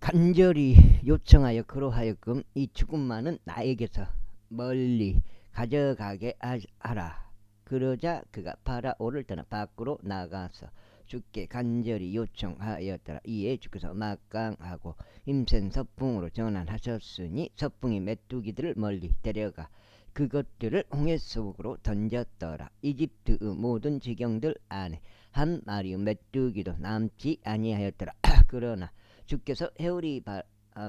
간절히 요청하여 그로 하여금 이 죽음만은 나에게서 멀리 가져가게 하라. 그러자 그가 파라오를 떠나 밖으로 나가서 주께 간절히 요청하였더라. 이에 주께서 막강하고 힘센 서풍으로 전환하셨으니 서풍이 메뚜기들을 멀리 데려가 그것들을 홍해 속으로 던졌더라. 이집트의 모든 지경들 안에 한 마리의 메뚜기도 남지 아니하였더라. 그러나 주께서 헤오리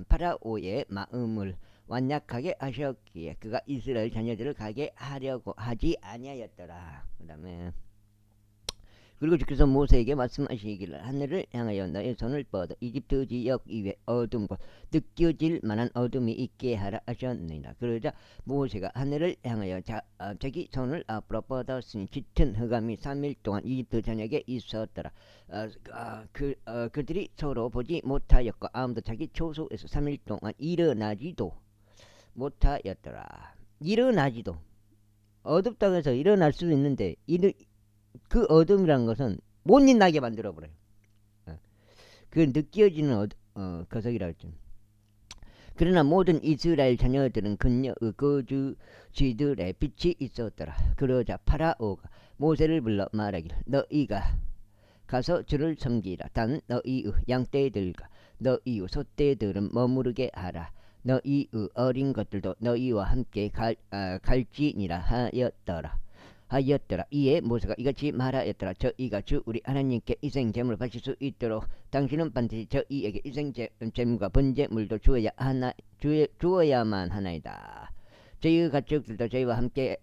파라오의 마음을 완약하게 하셨기에 그가 이스라엘 자녀들을 가게 하려고 하지 아니하였더라. 그 다음에 그리고 주께서 모세에게 말씀하시기를 하늘을 향하여 너의 손을 뻗어 이집트 지역 이외 어둠 곧 느껴질 만한 어둠이 있게 하라 하셨느니라. 그러자 모세가 하늘을 향하여 자기 손을 앞으로 뻗었으니 짙은 흑암이 3일 동안 이집트 전역에 있었더라. 그들이 서로 보지 못하였고 아무도 자기 초소에서 3일 동안 일어나지도 못하였더라. 일어나지도 어둡다고 해서 일어날 수도 있는데 그 어둠이란 것은 못 일어나게 만들어 버려요. 그 느껴지는 거석이라고 했죠. 그러나 모든 이스라엘 자녀들은 그녀의 거주지들의 빛이 있었더라. 그러자 파라오가 모세를 불러 말하기를 너희가 가서 주를 섬기라. 단 너희의 양떼들과 너희의 소떼들은 머무르게 하라. 너희의 어린 것들도 너희와 함께 갈지니라 하였더라. 이에 모세가 이같이 말하였더라. 저희가 주 우리 하나님께 희생제물을 바칠 수 있도록 당신은 반드시 저희에게 희생제물과 번제물도 주어야만 하나이다. 저희의 가축들도 저희와 함께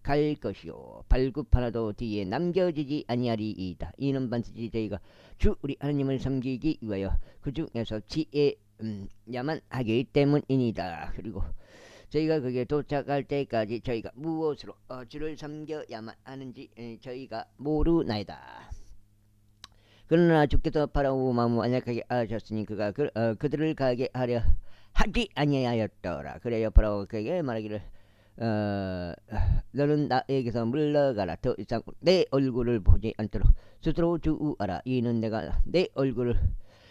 갈 것이요 발굽 하나도 뒤에 남겨지지 아니하리이다. 이는 반드시 저희가 주 우리 하나님을 섬기기 위하여 그 중에서 지혜야만 하기 때문이니다. 그리고 저희가 거기에 도착할 때까지 저희가 무엇으로 주를 섬겨야만 하는지 저희가 모르나이다. 그러나 주께서 파라오 마음을 완약하게 하셨으니 그가 그들을 가게 하려 하지 아니하였더라. 그래야 파라오가 그에게 말하기를 너는 나에게서 물러가라. 더 이상 내 얼굴을 보지 않도록 스스로 주우하라. 이는 내가 내 얼굴을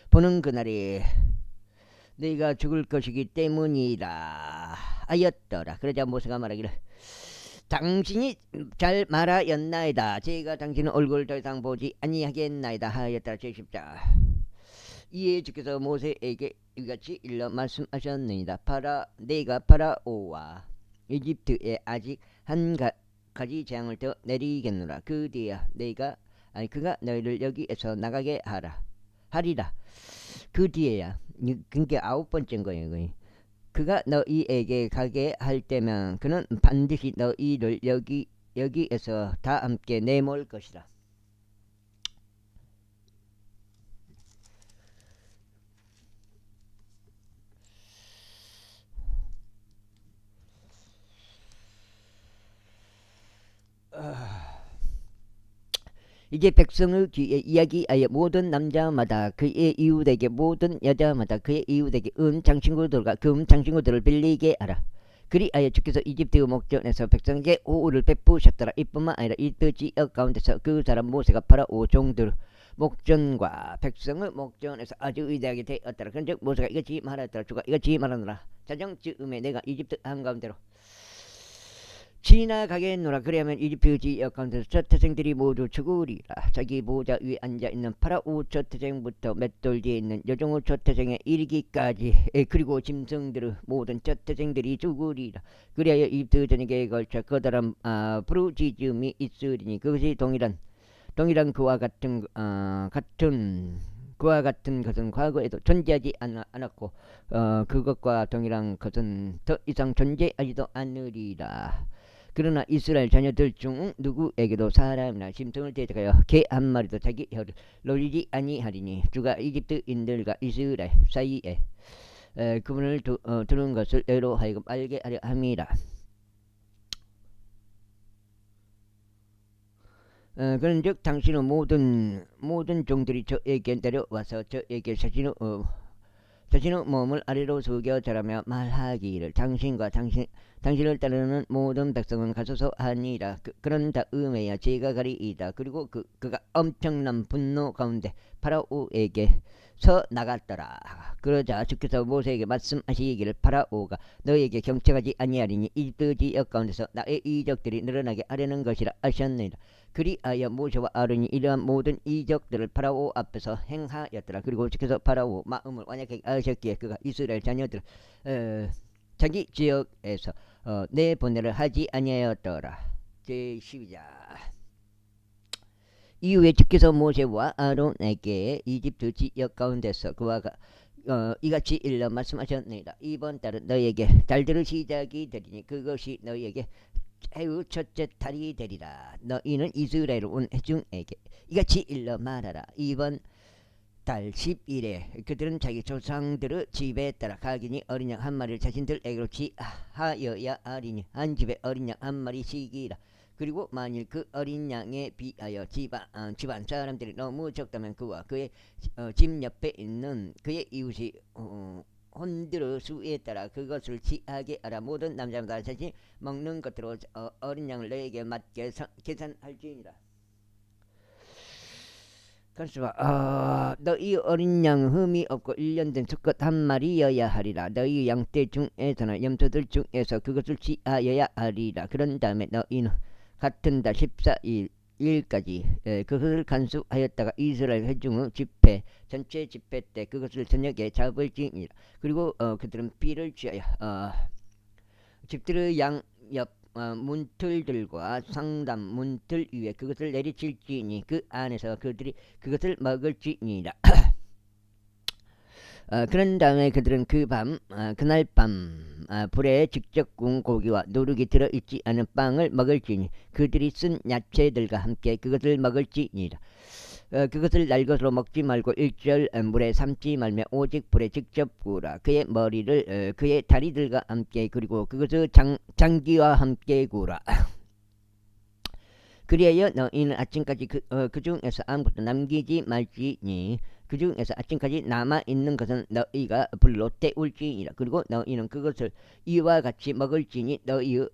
보는 그날이 네가 죽을 것이기 때문이다 하였더라. 그러자 모세가 말하기를 당신이 잘 말하였나이다. 제가 당신의 얼굴을 더 이상 보지 아니하겠나이다 하였더라. 제10장. 이에 주께서 모세에게 이같이 일러 말씀하셨느니라. 내가 파라오와 이집트에 아직 한 가지 재앙을 더 내리겠노라. 그 뒤에 그가 너희를 여기에서 나가게 하리라. 그 뒤에야 그게 9번째인 거예요. 그가 너희에게 가게 할 때면 그는 반드시 너희를 여기에서 다 함께 내몰 것이라. 이제 백성의 귀에 이야기하여 모든 남자마다 그의 이웃에게 모든 여자마다 그의 이웃에게 장신구들과 금 장신구들을 빌리게 하라. 그리하여 주께서 이집트의 목전에서 백성에게 호우를 베푸셨더라. 이뿐만 아니라 이집트 지역 가운데서 그 사람 모세가 파라오 종들 목전과 백성의 목전에서 아주 위대하게 되었더라. 그런즉 모세가 이같이 말하였더라. 주가 이같이 말하노라. 자정쯤에 내가 이집트 한가운데로 지나가겠노라. 그리하면 이집트 지역 가운데서 첫 태생들이 모두 죽으리라. 자기 보좌 위에 앉아있는 파라오 첫 태생부터 맷돌 뒤에 있는 여종의 첫 태생에 이르기까지 그리고 짐승들의 모든 첫 태생들이 죽으리라. 그리하여 이집트 전역에 걸쳐 커다란 부르짖음이 있으리니 그것이 동일한 그와 같은 것은 과거에도 존재하지 않았고 그것과 동일한 것은 더 이상 존재하지도 않으리라. 그러나 이스라엘 자녀들 중 누구에게도 사람이나 짐승을 대적하여 개 한 마리도 자기 혀를 놀리지 아니하리니 주가 이집트인들과 이스라엘 사이에 그분을 두는 것을 너로 하여금 알게 하려 함이라. 그런즉 당신의 모든 종들이 저에게 내려와서 저에게 자신의 몸을 아래로 숙여 절하며 말하기를 당신을 따르는 모든 백성은 가소서 하니라. 그런 다음에야 제가 가리이다. 그리고 그가 엄청난 분노 가운데 파라오에게 서 나갔더라. 그러자 주께서 모세에게 말씀하시기를 파라오가 너에게 경청하지 아니하리니 이집트 지역 가운데서 나의 이적들이 늘어나게 하려는 것이라 하셨느니라. 그리하여 모세와 아론이 이러한 모든 이적들을 파라오 앞에서 행하였더라. 그리고 주께서 파라오 마음을 완약하게 하셨기에 그가 이스라엘 자녀들을 자기 지역에서 내보내를 하지 아니하였더라. 제12장. 이후에 주께서 모세와 아론에게 이집트 지역 가운데서 그와 이같이 일러 말씀하셨느니라. 이번 달은 너에게 달들의 시작이 되리니 그것이 너에게 해의 첫째 달이 되리라. 너희는 이스라엘 온 회중에게 이같이 일러 말하라. 이번 달 10일에 그들은 자기 조상들의 집에 따라 각인이 어린 양 한 마리를 자신들에게로 취하여야 하리니 한 집에 어린 양 한 마리씩이라. 그리고 만일 그 어린 양에 비하여 집안 사람들이 너무 적다면 그와 그의 집 옆에 있는 그의 이웃이 혼들의 수에 따라 그것을 취하게 하라. 모든 남자마다 자신이 먹는 것으로 어린 양을 너에게 맞게 계산할지니라. 간수가 너희 어린 양 흠이 없고 1년 된 수컷 한 마리여야 하리라. 너희 양떼 중에서나 염소들 중에서 그것을 취하여야 하리라. 그런 다음에 너희는 같은 달 14일까지 그것을 간수하였다가 이스라엘 회중의 집회 전체 집회 때 그것을 저녁에 잡을지니라. 그리고 그들은 피를 취하여 집들의 양옆 문틀들과 상담 문틀 위에 그것을 내리칠지니 그 안에서 그들이 그것을 먹을지니라. 그런 다음에 그들은 그날 밤 불에 직접 구운 고기와 누룩이 들어있지 않은 빵을 먹을지니 그들이 쓴 야채들과 함께 그것을 먹을지니라. 그것을 날 것으로 먹지 말고 일절 물에 삶지 말며 오직 불에 직접 구우라. 그의 머리를 그의 다리들과 함께 그리고 그것의 장기와 함께 구우라. 그리하여 너희는 아침까지 그 중에서 아무것도 남기지 말지니 그 중에서 아침까지 남아있는 것은 너희가 불로 때울지니라. 그리고 너희는 그것을 이와 같이 먹을지니 너희의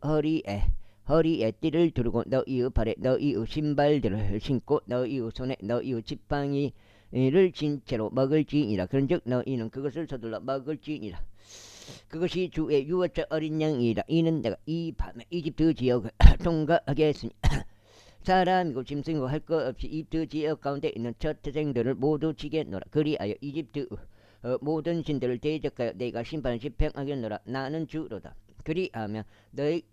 허리에 띠를 두르고 너희의 발에 너희의 신발들을 신고 너희의 손에 너희의 지팡이를 진 채로 먹을지니라. 그런즉 너희는 그것을 서둘러 먹을지니라. 그것이 주의 유월절 어린 양이라. 이는 내가 이 밤에 이집트 지역을 통과하게 했으니 사람이고 짐승이고 할 것 없이 이집트 지역 가운데 있는 첫 태생들을 모두 치겠노라. 그리하여 이집트 모든 신들을 대적하여 내가 심판을 집행하겠노라. 나는 주로다. 그리하면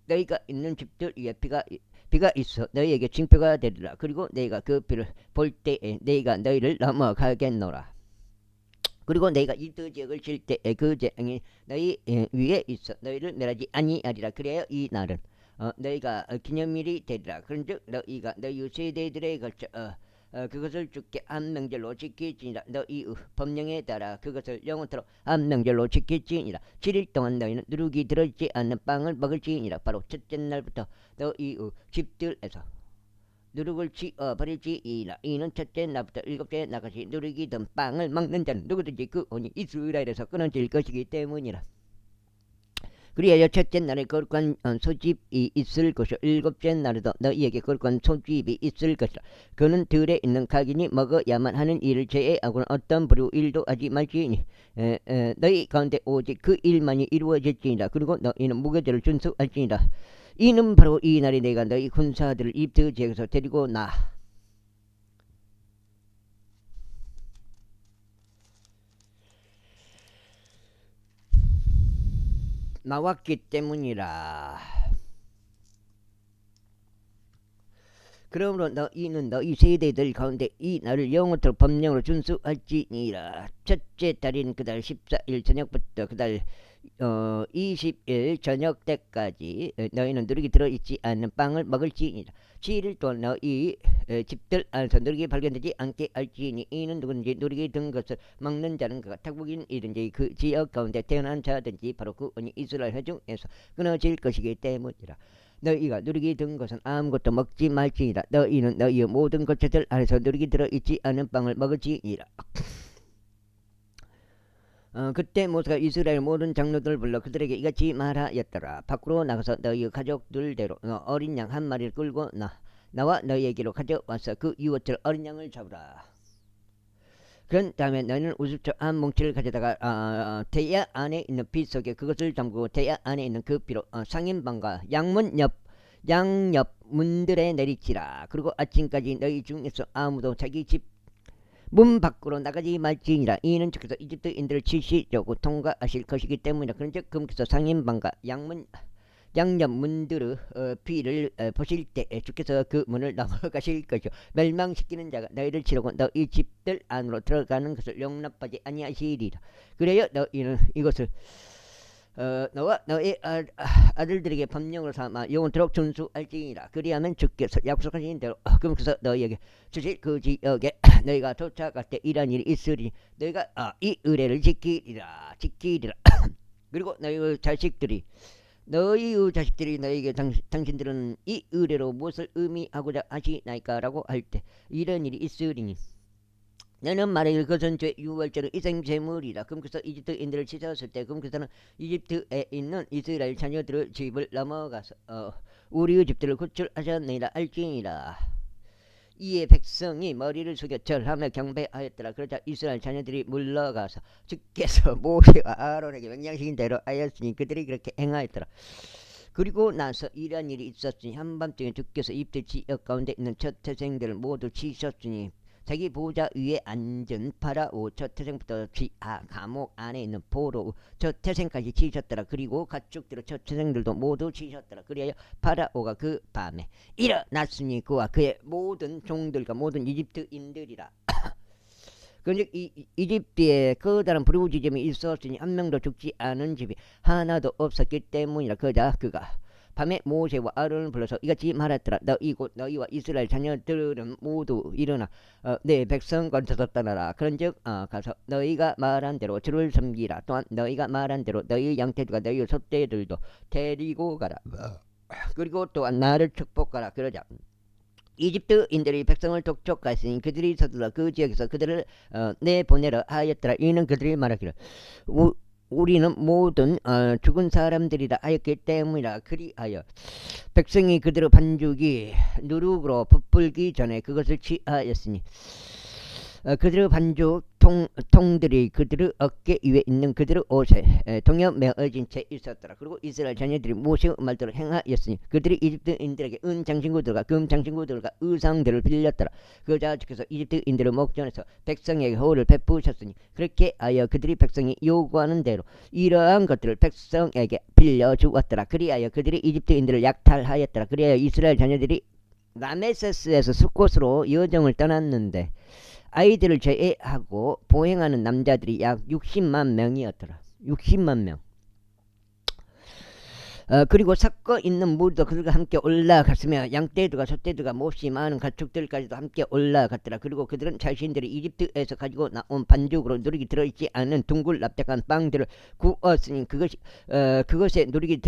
너희가 있는 집들 위에 비가 있어 너희에게 징표가 되리라. 그리고 내가 그 비를 볼 때에 내가 너희를 넘어가겠노라. 그리고 내가 이집트 지역을 칠 때에 그 재앙이 너희 위에 있어 너희를 멸하지 아니하리라. 그래야 이 날은 너희가 기념일이 되리라. 그런즉 너희가 너희 세대들에 걸쳐 그것을 주께 한 명절로 지킬지니라. 너희의 법령에 따라 그것을 영원토록 한 명절로 지킬지니라. 7일 동안 너희는 누룩이 들어있지 않는 빵을 먹을지니라. 바로 첫째 날부터 너희의 집들에서 누룩을 버릴지니라. 이는 첫째 날부터 일곱째 날까지 누룩이 든 빵을 먹는 자는 누구든지 그 혼이 이스라엘에서 끊어질 것이기 때문이라. 그리하여 첫째 날에 거룩한 소집이 있을 것이요 일곱째 날에도 너희에게 거룩한 소집이 있을 것이라. 그는 들에 있는 각인이 먹어야만 하는 일을 제외하고는 어떤 불의 일도 하지 말지니 너희 가운데 오직 그 일만이 이루어질지니라. 그리고 너희는 무교절을 준수할지니라. 이는 바로 이 날에 내가 너희 군사들을 이집트 지역에서 데리고 나왔기 때문이라. 그러므로 너희는 너희 세대들 가운데 이 날을 영원토록 법령으로 준수할지니라. 첫째 달인 그달 14일 저녁부터 그달 20일 저녁 때까지 너희는 누룩이 들어있지 않는 빵을 먹을지니라. 7일 동안 너희 집들 안에서 누룩이 발견되지 않게 할지니 이는 누구든지 누룩이 든 것을 먹는 자는 그가 타국인이든지 그 지역 가운데 태어난 자든지 바로 그 언이 이스라엘 회중에서 끊어질 것이기 때문이라. 너희가 누룩이 든 것은 아무것도 먹지 말지니라. 너희는 너희의 모든 것들 안에서 누룩이 들어있지 않은 빵을 먹을지니라. 그때 모세가 이스라엘 모든 장로들을 불러 그들에게 이같이 말하였더라. 밖으로 나가서 너희 가족들대로 어린 양 한 마리를 끌고 나와 너희에게로 가져와서 그 유월절 어린 양을 잡으라. 그런 다음에 너희는 우슬초 한 뭉치를 가져다가 대야 안에 있는 비 속에 그것을 담그고 대야 안에 있는 그 비로 상인방과 양옆 문들에 내리치라. 그리고 아침까지 너희 중에서 아무도 자기 집 문 밖으로 나가지 말지니라. 이는 주께서 이집트인들을 치시려고 통과하실 것이기 때문이라. 그런즉 그분께서 상인방과 양옆 문들의 비를 보실 때 주께서 그 문을 넘어가실 것이요 멸망시키는 자가 너희를 치려고 너희 집들 안으로 들어가는 것을 용납하지 아니하시리라. 그래요 너희는 이것을 너와 너의 아들들에게 법령으로 삼아 영원토록 준수할지니라. 그리하면 주께서 약속하신 대로 그분께서 너희에게 주실 그 지역에 너희가 도착할 때 이러한 일이 있으리니 너희가 이 의례를 지키리라. 그리고 너희의 자식들이 너희에게 당신들은 이 의례로 무엇을 의미하고자 하시나이까라고 할 때 이런 일이 있으리니 너는 말하기를 그것은 죄 유월절은 희생제물이라. 그분께서 이집트인들을 치셨을 때 그분께서는 이집트에 있는 이스라엘 자녀들의 집을 넘어가서 우리의 집들을 구출하셨느니라 알지니라. 이에 백성이 머리를 숙여 절하며 경배하였더라. 그러자 이스라엘 자녀들이 물러가서 주께서 모세와 아론에게 명령하신 대로 하였으니 그들이 그렇게 행하였더라. 그리고 나서 이러한 일이 있었으니 한밤중에 주께서 이집트 지역 가운데 있는 첫 태생들을 모두 치셨으니 자기 보좌 위에 앉은 파라오 첫 태생부터 감옥 안에 있는 포로 첫 태생까지 치셨더라. 그리고 가축들의 첫 태생들도 모두 치셨더라. 그리하여 파라오가 그 밤에 일어났으니 그와 그의 모든 종들과 모든 이집트인들이라. 그런즉 이집트에 커다란 부르짖음이 있었으니 한 명도 죽지 않은 집이 하나도 없었기 때문이라. 그러자 그가 밤에 모세와 아론을 불러서 이같이 말했더라. 너희와 이스라엘 자녀들은 모두 일어나 내 백성과 서서 떠나라. 그런즉 가서 너희가 말한 대로 주를 섬기라. 또한 너희가 말한 대로 너희 양떼들과 너희 소떼들도 데리고 가라. 그리고 또한 나를 축복하라. 그러자 이집트인들이 백성을 독촉하였으니 그들이 서둘러 그 지역에서 그들을 내보내려 하였더라. 이는 그들이 말하기를 우리는 모든 죽은 사람들이라 하였기 때문이라. 그리하여 백성이 그들의 반죽이 누룩으로 부풀기 전에 그것을 취하였으니 그들의 반죽 통들이 그들의 어깨 위에 있는 그들의 옷에 동여 메어진 채 있었더라. 그리고 이스라엘 자녀들이 모세의 말대로 행하였으니 그들이 이집트인들에게 은 장신구들과 금 장신구들과 의상들을 빌렸더라. 그러자 주께서 이집트인들의 목전에서 백성에게 호를 베푸셨으니 그렇게 하여 그들이 백성이 요구하는 대로 이러한 것들을 백성에게 빌려주었더라. 그리하여 그들이 이집트인들을 약탈하였더라. 그리하여 이스라엘 자녀들이 라메세스에서 숫곳으로 여정을 떠났는데 아이들을 제외하고 보행하는 남자들이 약 60만 명이었더라. 60만 명. 그리고 섞어 있는 무리도 그들과 함께 올라갔으며 양떼들과 소떼들과 몹시 많은 가축들까지도 함께 올라갔더라. 그리고 그들은 자신들이 이집트에서 가지고 나온 반죽으로 누룩이 들어있지 않은 둥글 납작한 빵들을 구웠으니 그것에 누룩이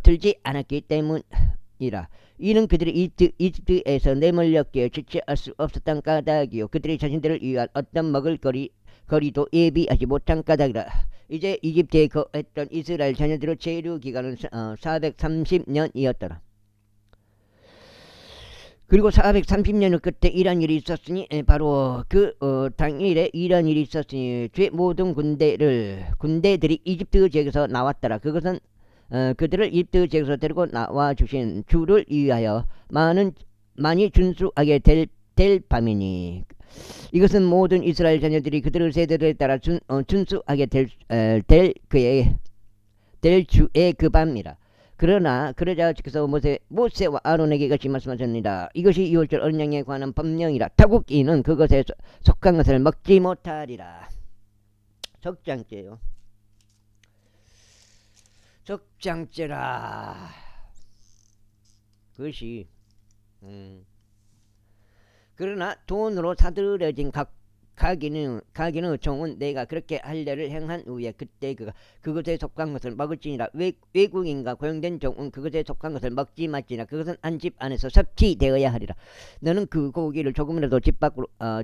들지 않았기 때문이라. 이는 그들이 이집트에서 내몰렸기에 주체할 수 없었던 까닭이요 그들이 자신들을 위한 어떤 먹을거리도 예비하지 못한 까닭이라. 이제 이집트에 거했던 이스라엘 자녀들의 체류 기간은 430년이었더라. 그리고 430년을 끝에 이런 일이 있었으니 바로 그 당일에 이런 일이 있었으니 죄 모든 군대들이 이집트 지역에서 나왔더라. 그것은 그들을 이집트 지역에서 데리고 나와 주신 주를 위하여 많이 준수하게 될 밤이니 이것은 모든 이스라엘 자녀들이 그들의 세대들에 따라 준수하게 될 주의 그 밤이라. 그러자 주께서 모세와 아론에게 이같이 말씀하셨습니다. 이것이 유월절 어린 양에 관한 법령이라. 타국인은 그것에 속한 것을 먹지 못하리라. 적장죄요. 적장죄라. 그것이 그러나 돈으로 사들여진 가기는 종은 내가 그렇게 할례를 행한 후에 그때 그것에 속한 것을 먹을지니라. 외국인과 고용된 종은 그것에 속한 것을 먹지 말지니라. 그것은 한 집 안에서 섭취되어야 하리라. 너는 그 고기를 조금이라도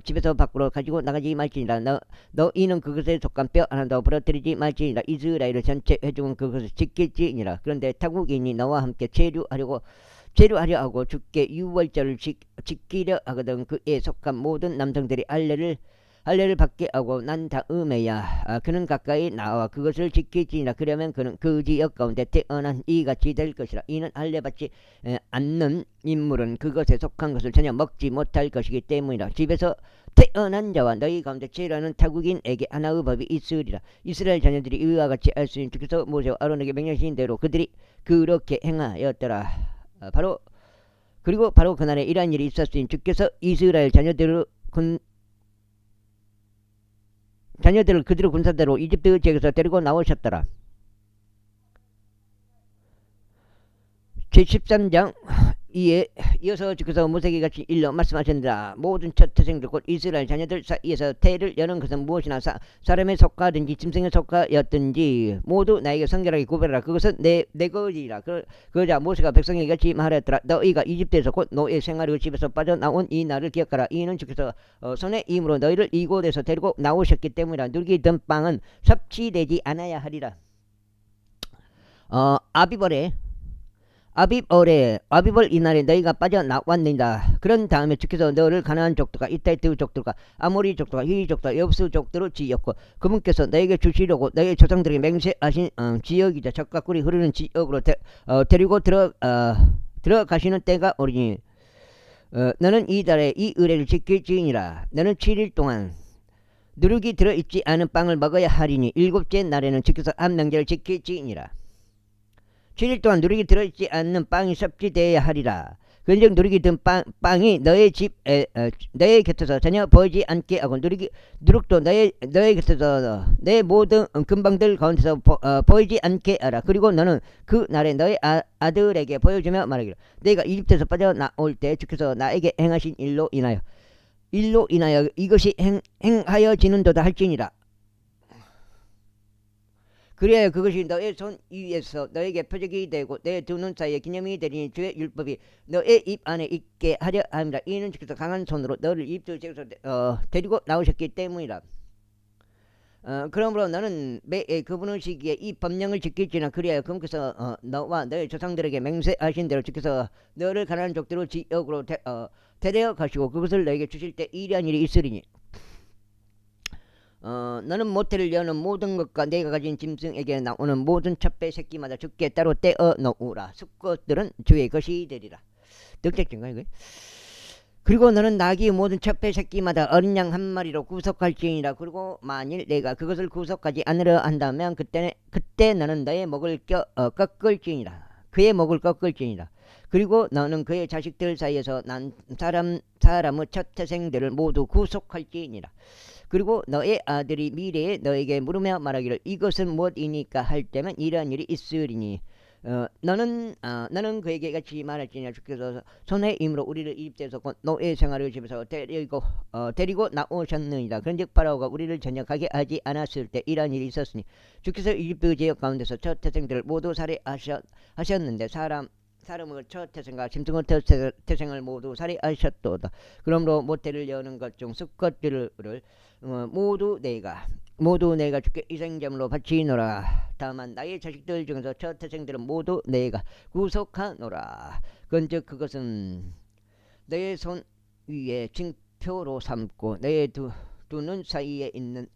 집에서 밖으로 가지고 나가지 말지니라. 너희는 그것에 속한 뼈 하나도 부러뜨리지 말지니라. 이스라엘을 전체 회중은 그것을 지킬지니라. 그런데 타국인이 너와 함께 체류하려 하고 주께 유월절을 지키려 하거든 그에 속한 모든 남성들이 할례를 받게 하고 난 다음에야 그는 가까이 나와 그것을 지킬지니라. 그러면 그는 그 지역 가운데 태어난 이같이 될 것이라. 이는 할례 받지 않는 인물은 그것에 속한 것을 전혀 먹지 못할 것이기 때문이라. 집에서 태어난 자와 너희 가운데 체류하는 타국인에게 하나의 법이 있으리라. 이스라엘 자녀들이 이와 같이 할 수 있는 주께서 모세와 아론에게 명령하신 대로 그들이 그렇게 행하였더라. 그리고 바로 그날에 이러한 일이 있었으니 주께서 이스라엘 자녀들을 그들의 군사대로 이집트 지역에서 데리고 나오셨더라. 제13장 이어서 주께서 모세에게 같이 일러 말씀하셨느라. 모든 첫 태생들 곧 이스라엘 자녀들 사이에서 태를 여는 것은 무엇이나 사람에 속하든지 짐승에 속하였든지 모두 나에게 성결하게 구별하라. 그것은 내 것이라. 그러자 모세가 백성에게 같이 말하였더라. 너희가 이집트에서 곧 노예 생활의 집에서 빠져나온 이 날을 기억하라. 이는 주께서 손에 힘으로 너희를 이곳에서 데리고 나오셨기 때문이라. 누리던 빵은 섭취되지 않아야 하리라. 아비벌 이날에 너희가 빠져나왔느니라. 그런 다음에 주께서 너를 가나안 족들과 이타이트 족들과 아모리 족들과 히위 족들과 여부스 족들로 지었고 그분께서 너에게 주시려고 너희 조상들에게 맹세하신 지역이자 젖과 꿀이 흐르는 지역으로 데리고 들어가시는 때가 오리니 너는 이 달에 이 의례를 지킬지니라. 너는 7일 동안 누룩이 들어있지 않은 빵을 먹어야 하리니 일곱째 날에는 주께서 한 명절을 지킬지니라. 7일 동안 누룩이 들어있지 않는 빵이 섭취되어야 하리라. 그런즉 누룩이 든 빵이 너의 곁에서 전혀 보이지 않게 하고 누룩도 너의 곁에서 너의 모든 근방들 가운데서 보이지 않게 하라. 그리고 너는 그 날에 너의 아들에게 보여주며 말하기를 내가 이집트에서 빠져나올 때 주께서 나에게 행하신 일로 인하여 이것이 행하여지는도다 할지니라. 그래야 그것이 너의 손 위에서 너에게 표적이 되고 내 두 눈 사이에 기념이 되리니 주의 율법이 너의 입 안에 있게 하려 합니다. 이는 주께서 강한 손으로 너를 이집트 지역에서 데리고 나오셨기 때문이라. 그러므로 너는 매해 그분의 시기에 이 법령을 지킬지나 그리하여 그분께서 너와 너의 조상들에게 맹세하신 대로 주께서 너를 가나안 족대로 지역으로 데려 가시고 그것을 너에게 주실 때 이러한 일이 있으리니 너는 모태를 여는 모든 것과 내가 가진 짐승에게 나오는 모든 첩배 새끼마다 주께 따로 떼어 놓으라. 수컷들은 주의 것이 되리라. 득tex인가 이거? 그리고 너는 나귀의 모든 첩배 새끼마다 어린 양 한 마리로 구속할지니라. 그리고 만일 내가 그것을 구속하지 않으려 한다면 그때 너는 너의 목을 꺾을지니라. 그의 목을 꺾을지니라. 그리고 너는 그의 자식들 사이에서 난 사람의 첫 태생들을 모두 구속할지니라. 그리고 너의 아들이 미래에 너에게 물으며 말하기를 이것은 무엇이니까 할 때면 이러한 일이 있으리니 너는 그에게 같이 말할지니라. 주께서 손의 힘으로 우리를 이집트에서 노예 생활의 집에서 데리고 나오셨느니라. 그런즉 파라오가 우리를 전역하게 하지 않았을 때 이러한 일이 있었으니 주께서 이집트 지역 가운데서 첫 태생들을 모두 살해하셨는데 사람의 첫 태생과 짐승의 태생을 모두 살해하셨도다. 그러므로 모태를 여는 것 중 수컷들을 모두 내가 주께 희생제물로 바치노라. 다만 나의 자식들 중에서 첫 태생들은 모두 내가 구속하노라. 그런즉 그것은 너의 손 위에 징표로 삼고 너의 두 눈 사이에 있는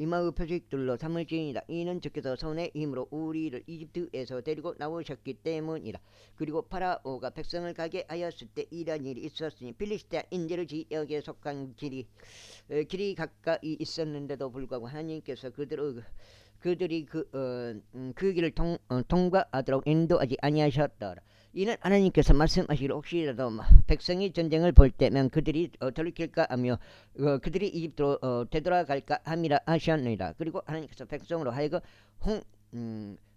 이마의 표식들로 삼을지니라. 이는 주께서 손의 힘으로 우리를 이집트에서 데리고 나오셨기 때문이라. 그리고 파라오가 백성을 가게 하였을 때 이러한 일이 있었으니 필리스티아 인제를 지역에 속한 길이 가까이 있었는데도 불구하고 하나님께서 그들이 그 길을 통과하도록 인도하지 아니하셨더라. 이는 하나님께서 말씀하시기를 혹시라도 백성이 전쟁을 볼 때면 그들이 돌이킬까 하며 그들이 이집트로 되돌아갈까 함이라 하셨느니라. 그리고 하나님께서 백성으로 하여금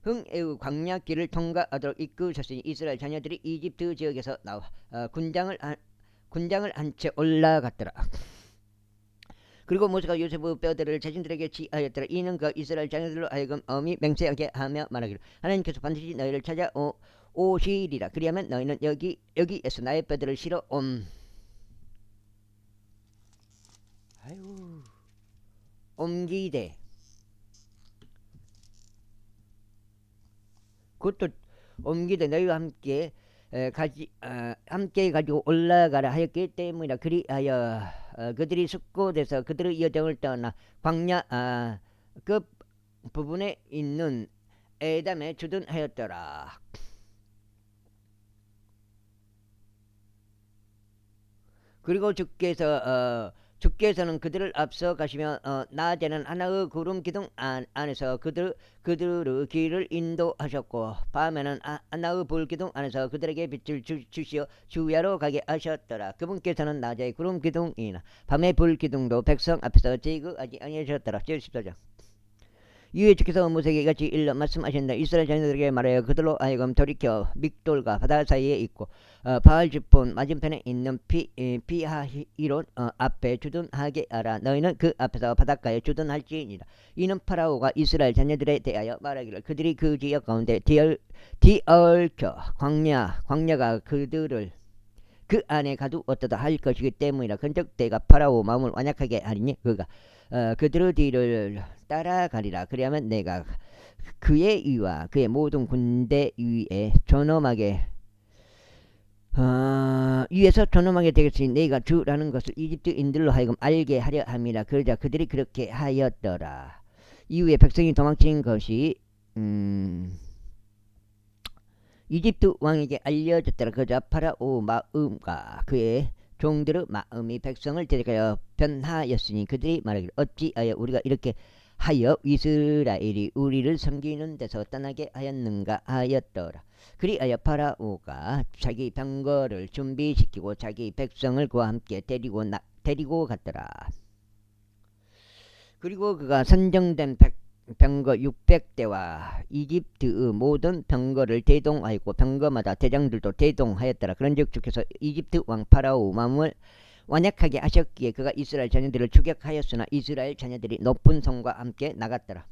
흥에의 광야길을 통과하도록 이끄셨으니 이스라엘 자녀들이 이집트 지역에서 나와 군장을 한 채 올라갔더라. 그리고 모세가 요셉의 뼈들을 자신들에게 지하였더라. 이는 그 이스라엘 자녀들로 하여금 엄히 맹세하게 하며 말하기를 하나님께서 반드시 너희를 오시리라. 그리하면 너희는 여기에서 나의 뼈들을 실어 옮기되 그것도 옮기되 너희와 함께 함께 가지고 올라가라 하였기 때문이라. 그리하여 그들이 숙고돼서 그들의 여정을 떠나 광야 그 부분에 있는 에담에 주둔하였더라. 그리고 주께서는 그들을 앞서 가시며 낮에는 하나의 구름 기둥 안에서 그들의 길을 인도하셨고 밤에는 하나의 불 기둥 안에서 그들에게 빛을 주시어 주야로 가게 하셨더라. 그분께서는 낮에 구름 기둥이나 밤에 불 기둥도 백성 앞에서 제거하지 아니하셨더라. 14절. 이에 주께서 모세에게 이같이 일러 말씀하신다. 이스라엘 자녀들에게 말하여 그들로 하여금 돌이켜 믹돌과 바다 사이에 있고 바알즈폰 맞은편에 있는 피하히론 앞에 주둔하게 하라. 너희는 그 앞에서 바닷가에 주둔할지니라. 이는 파라오가 이스라엘 자녀들에 대하여 말하기를 그들이 그 지역 가운데 뒤얽혀 광야가 그들을 그 안에 가두었다 할 것이기 때문이라. 근즉 내가 파라오 마음을 완약하게 하리니 그가 그들의 뒤를 따라가리라. 그리하면 내가 그의 위와 그의 모든 군대 위에 위에서 존엄하게 되겠으니 내가 주라는 것을 이집트인들로 하여금 알게 하려 함이라. 그러자 그들이 그렇게 하였더라. 이후에 백성이 도망친 것이 이집트 왕에게 알려졌더라. 그러자 파라오 마음과 그의 종들의 마음이 백성을 대적하여 변하였으니 그들이 말하기를 어찌하여 우리가 이렇게 하여 이스라엘이 우리를 섬기는 데서 떠나게 하였는가 하였더라. 그리하여 파라오가 자기 병거를 준비시키고 자기 백성을 그와 함께 데리고 갔더라. 그리고 그가 선정된 병거 600대와 이집트의 모든 병거를 대동하였고 병거마다 대장들도 대동하였더라. 그런즉 주께서 이집트 왕 파라오 마음을 완약하게 하셨기에 그가 이스라엘 자녀들을 추격하였으나 이스라엘 자녀들이 높은 성과 함께 나갔더라.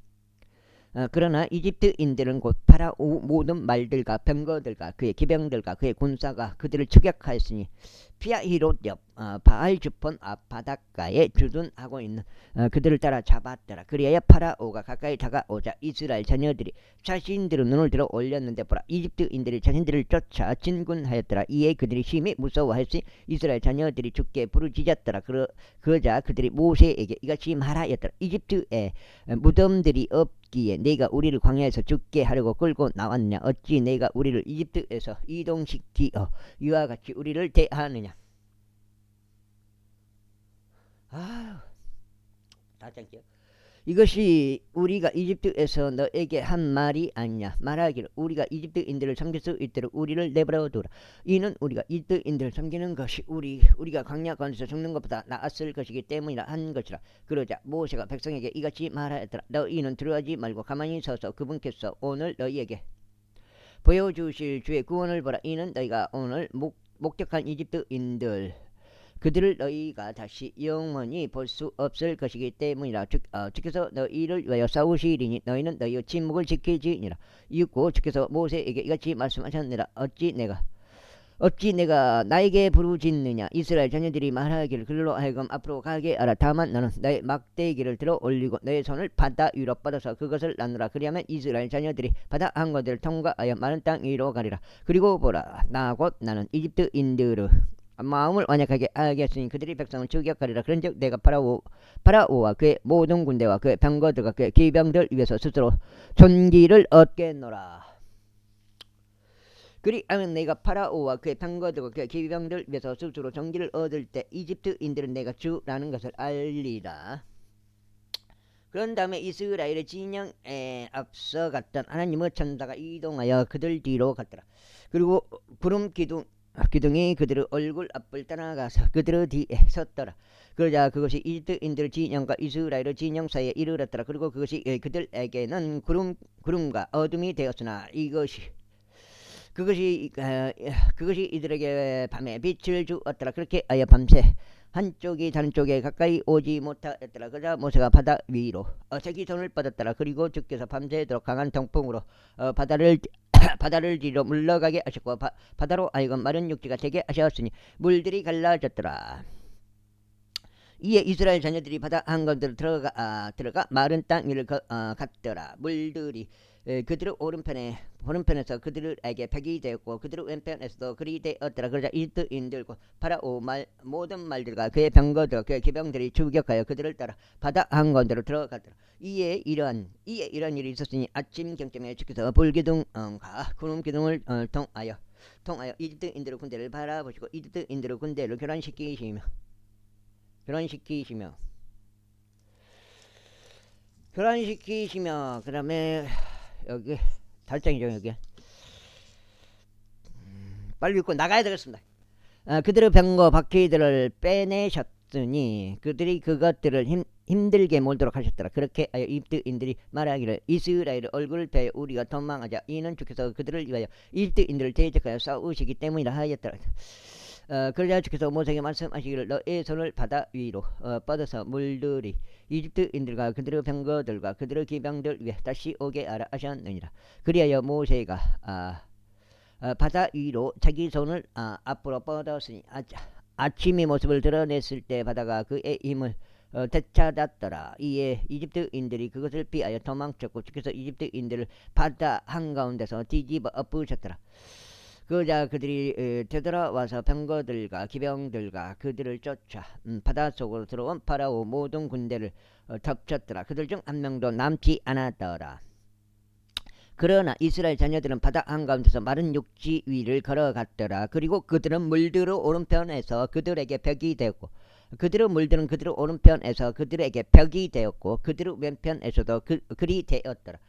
그러나 이집트인들은 곧 파라오 모든 말들과 병거들과 그의 기병들과 그의 군사가 그들을 추격하였으니 피하히롯 옆 바알즈폰 앞 바닷가에 주둔하고 있는 그들을 따라 잡았더라. 그리하여 파라오가 가까이 다가오자 이스라엘 자녀들이 자신들의 눈을 들어 올렸는데 보라 이집트인들이 자신들을 쫓아 진군하였더라. 이에 그들이 심히 무서워하였으니 이스라엘 자녀들이 주께 부르짖었더라. 그러자 그들이 모세에게 이같이 말하였더라. 이집트에 무덤들이 없기에 내가 우리를 광야에서 죽게 하려고 끌고 나왔냐. 어찌 내가 우리를 이집트에서 이동시키어 이와 같이 우리를 대하느냐. 다짝이요. 이것이 우리가 이집트에서 너에게 한 말이 아니냐. 말하기를 우리가 이집트인들을 섬길 수 있도록 우리를 내버려 두라. 이는 우리가 이집트인들을 섬기는 것이 우리가 광야 가운데서 죽는 것보다 나았을 것이기 때문이라 한 것이라. 그러자 모세가 백성에게 이같이 말하였더라. 너희는 두려워하지 말고 가만히 서서 그분께서 오늘 너희에게 보여주실 주의 구원을 보라. 이는 너희가 오늘 목격한 이집트인들 그들을 너희가 다시 영원히 볼 수 없을 것이기 때문이라. 주께서 너희를 위하여 싸우시리니 너희는 너희의 침묵을 지키지니라. 이윽고 주께서 모세에게 이같이 말씀하셨느니라. 어찌 내가 나에게 부르짖느냐. 이스라엘 자녀들이 말하기를 그들로 하여금 앞으로 가게 하라. 다만 너는 너의 막대기를 들어 올리고 너의 손을 바다 위로 뻗어서 그것을 나누라. 그리하면 이스라엘 자녀들이 바다 한가운데를 통과하여 마른 땅 위로 가리라. 그리고 보라 나 곧 나는 이집트인들의 마음을 완약하게 하겠으니 그들이 백성을 추격하리라. 그런즉 내가 파라오와 그의 모든 군대와 그의 병거들과 그의 기병들 위해서 스스로 존귀를 얻겠노라. 그리하면 내가 파라오와 그의 병거들과 그의 기병들 위해서 스스로 존귀를 얻을 때 이집트인들은 내가 주라는 것을 알리라. 그런 다음에 이스라엘의 진영에 앞서갔던 하나님의 천사가 이동하여 그들 뒤로 갔더라. 그리고 구름 기둥이 그들의 얼굴 앞을 떠나가서 그들의 뒤에 섰더라. 그러자 그것이 이집트인들의 진영과 이스라엘의 진영 사이에 이르렀더라. 그리고 그것이 그들에게는 구름과 어둠이 되었으나 그것이 이들에게 밤에 빛을 주었더라. 그렇게 하여 밤새 한쪽이 다른 쪽에 가까이 오지 못하였더라. 그러자 모세가 바다 위로 자기 손을 뻗었더라. 그리고 주께서 밤새도록 강한 동풍으로 바다를 바다를 뒤로 물러가게 하셨고 바다로 하여금 마른 육지가 되게 하셨으니 물들이 갈라졌더라. 이에 이스라엘 자녀들이 바다 한가운데로 들어가 마른 땅 위를 갔더라. 물들이 그들의 오른편에서 그들에게 벽이 되었고 그들의 왼편에서도 그리 되었더라. 그러자 이집트인들 파라오 모든 말들과 그의 병거들 그의 기병들이 추격하여 그들을 따라 바다 한가운데로 들어갔더라. 이에 이런 일이 있었으니 아침 경쯤에 주께서 불기둥과 구름 기둥을 통하여 이집트인들의 군대를 바라보시고 이집트인들의 군대를 교란시키시며 그 다음에 여기 달장이죠. 여기 빨리 읽고 나가야 되겠습니다. 그들의 병거 바퀴들을 빼내셨으니 그들이 그것들을 힘들게 몰도록 하셨더라. 그렇게 하여 이집트인들이 말하기를 이스라엘의 얼굴을 펴 우리가 도망하자. 이는 주께서 그들을 위하여 이집트인들을 대적하여 싸우시기 때문이라 하였더라. 그러자 주께서 모세에게 말씀하시기를 너의 손을 바다 위로 뻗어서 물들이 이집트인들과 그들의 병거들과 그들의 기병들 위에 다시 오게 하라 하셨느니라. 그리하여 모세가 바다 위로 자기 손을 앞으로 뻗었으니 아침이 모습을 드러냈을 때 바다가 그의 힘을 되찾았더라. 이에 이집트인들이 그것을 피하여 도망쳤고 주께서 이집트인들을 바다 한가운데서 뒤집어 엎으셨더라. 그러자 그들이 되돌아와서 병거들과 기병들과 그들을 쫓아 바닷속으로 들어온 파라오 모든 군대를 덮쳤더라. 그들 중 한 명도 남지 않았더라. 그러나 이스라엘 자녀들은 바다 한가운데서 마른 육지 위를 걸어갔더라. 그리고 그들은 물들의 오른편에서 그들에게 벽이 되었고 그들의 물들은 그들의 오른편에서 그들에게 벽이 되었고 그들의 왼편에서도 그리 되었더라.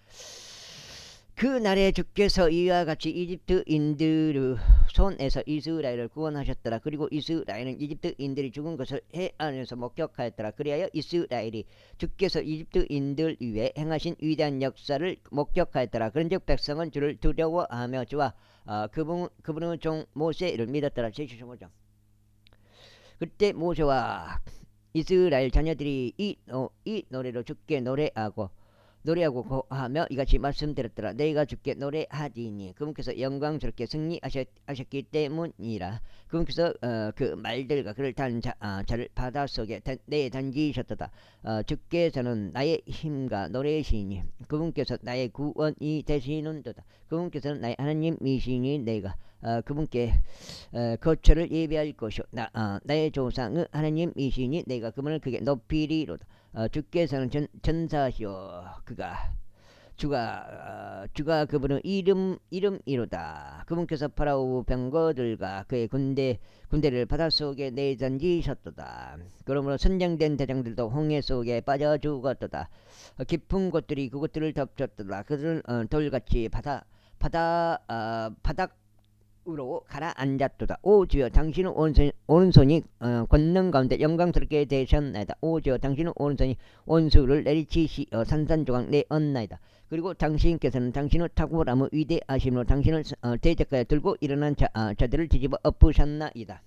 그 날에 주께서 이와 같이 이집트인들의 손에서 이스라엘을 구원하셨더라. 그리고 이스라엘은 이집트인들이 죽은 것을 해안에서 목격하였더라. 그리하여 이스라엘이 주께서 이집트인들 위에 행하신 위대한 역사를 목격하였더라. 그런즉 백성은 주를 두려워하며 주와 그분의 종 모세를 믿었더라. 제75장. 그때 모세와 이스라엘 자녀들이 이 노래로 주께 노래하고 고하며 이같이 말씀드렸더라. 내가 주께 노래하리니 그분께서 영광스럽게 승리하셨기 때문이라. 그분께서 그 말들과 그를 탄 자를 바닷속에 내던지셨도다. 주께서는 나의 힘과 노래시니 그분께서 나의 구원이 되시는도다. 그분께서는 나의 하나님이시니 내가 그분께 거처를 예비할 것이요 나의 조상의 하나님이시니 내가 그분을 크게 높이리로다. 주께서는 전사시오 주가 그분의 이름이로다. 그분께서 파라오 병거들과 그의 군대를 바닷속에 내던지셨도다. 그러므로 선정된 대장들도 홍해 속에 빠져 죽었도다. 깊은 곳들이 그곳들을 덮쳤도다. 그들은 돌같이 바닥으로 가라앉았도다. 오 주여 당신의 오른손이 권능 가운데 영광스럽게 되셨나이다. 오 주여 당신의 오른손이 원수를 내리치시어 산산조각 내었나이다. 그리고 당신께서는 당신의 탁월함의 위대하심으로 당신을 대적하여 들고 일어난 자들을 뒤집어 엎으셨나이다.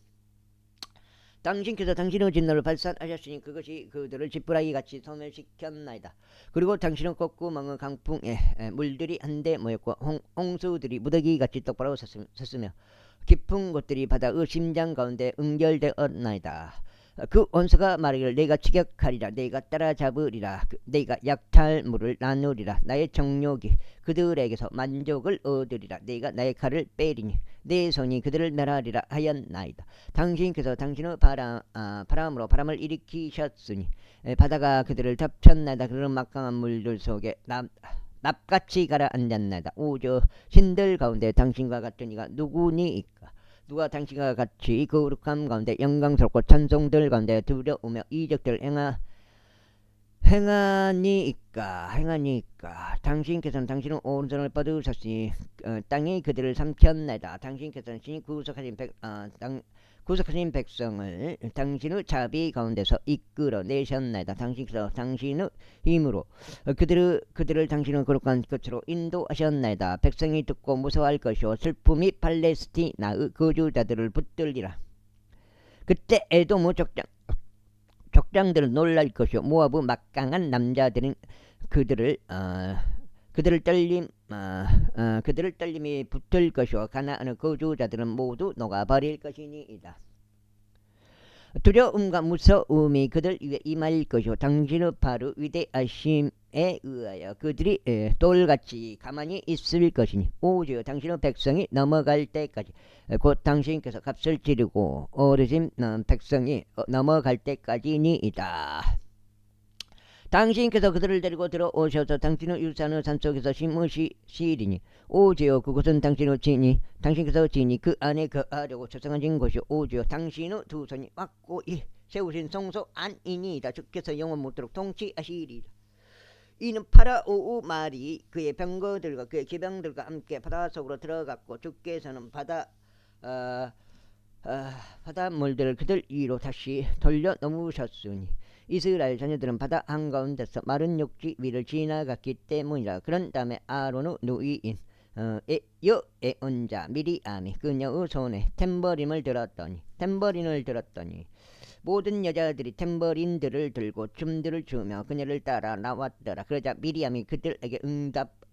당신께서 당신의 진노를 발산하셨으니 그것이 그들을 지푸라기같이 소멸시켰나이다. 그리고 당신의 콧구멍의 강풍에 물들이 한데 모였고 홍수들이 무더기같이 똑바로 섰으며 깊은 곳들이 바다의 심장 가운데 응결되었나이다. 그 원수가 말하기를 내가 추격하리라. 내가 따라잡으리라. 내가 약탈물을 나누리라. 나의 정욕이 그들에게서 만족을 얻으리라. 내가 나의 칼을 빼리니 내 손이 그들을 멸하리라 하였나이다. 당신께서 당신의 바람으로 바람을 일으키셨으니 바다가 그들을 덮쳤나이다. 그들은 막강한 물들 속에 납같이 가라앉았나이다. 오저 신들 가운데 당신과 같은 이가 누구니이까? 누가 당신과 같이 거룩함 가운데 영광스럽고 찬송들 가운데 두려우며 이적들 행하니이까. 당신께서는 당신의 오른손을 뻗으셨으니 땅이 그들을 삼켰나이다. 당신께서는 신이 구속하신 백성을 당신의 자비 가운데서 이끌어 내셨나이다. 당신께서 당신의 힘으로 그들을 당신의 거룩한 것으로 인도하셨나이다. 백성이 듣고 무서워할 것이요 슬픔이 팔레스티나의 거주자들을 붙들리라. 그때 에돔의 족장 족장들은 놀랄 것이요 모압의 막강한 남자들은 그들을 그들을 떨림이 붙을 것이요 가나안의 거주자들은 모두 녹아버릴 것이니이다. 두려움과 무서움이 그들 위에 임할 것이요 당신의 바로 위대하심에 의하여 그들이 돌같이 가만히 있을 것이니 오직 당신의 백성이 넘어갈 때까지 곧 당신께서 값을 치르고 어르신 백성이 넘어갈 때까지니이다. 당신께서 그들을 데리고 들어오셔서 당신의 유산의 산속에서 심으시리니 오지요 그곳은 당신의 진이 당신께서 진이 그 안에 거하려고 조성하신 곳이 오지요 당신의 두 손이 확고히 세우신 성소 안이니이다. 주께서 영원 못도록 통치하시리이다. 이는 파라오의 말이 그의 병거들과 그의 기병들과 함께 바다 속으로 들어갔고 주께서는 바닷물들을 그들 위로 다시 돌려 넘으셨으니 이스라엘 자녀들은 바다 한가운데서 마른 육지 위를 지나갔기 때문이라. 그런 다음에 아론의 누이인 여의 자 미리암이 그녀의 손에 탬버린을 들었더니 모든 여자들이 탬버린들을 들고 춤들을 추며 그녀를 따라 나왔더라. 그러자 미리암이 그들에게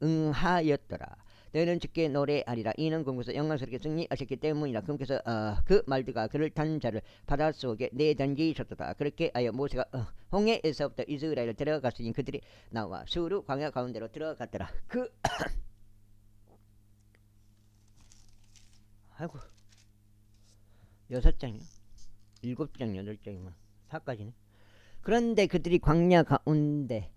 응하였더라. 너희는 주께 노래하리라. 이는 그분께서 영광스럽게 승리하셨기 때문이라. 그분께서 그 말들과 그를 탄 자를 바닷속에 내던지셨도다. 그렇게 하여 모세가 홍해에서부터 이스라엘을 데려갔으니 그들이 나와 수르 광야 가운데로 들어갔더라. 아이고 6장이요 7장 8장이면 4까지네. 그런데 그들이 광야 가운데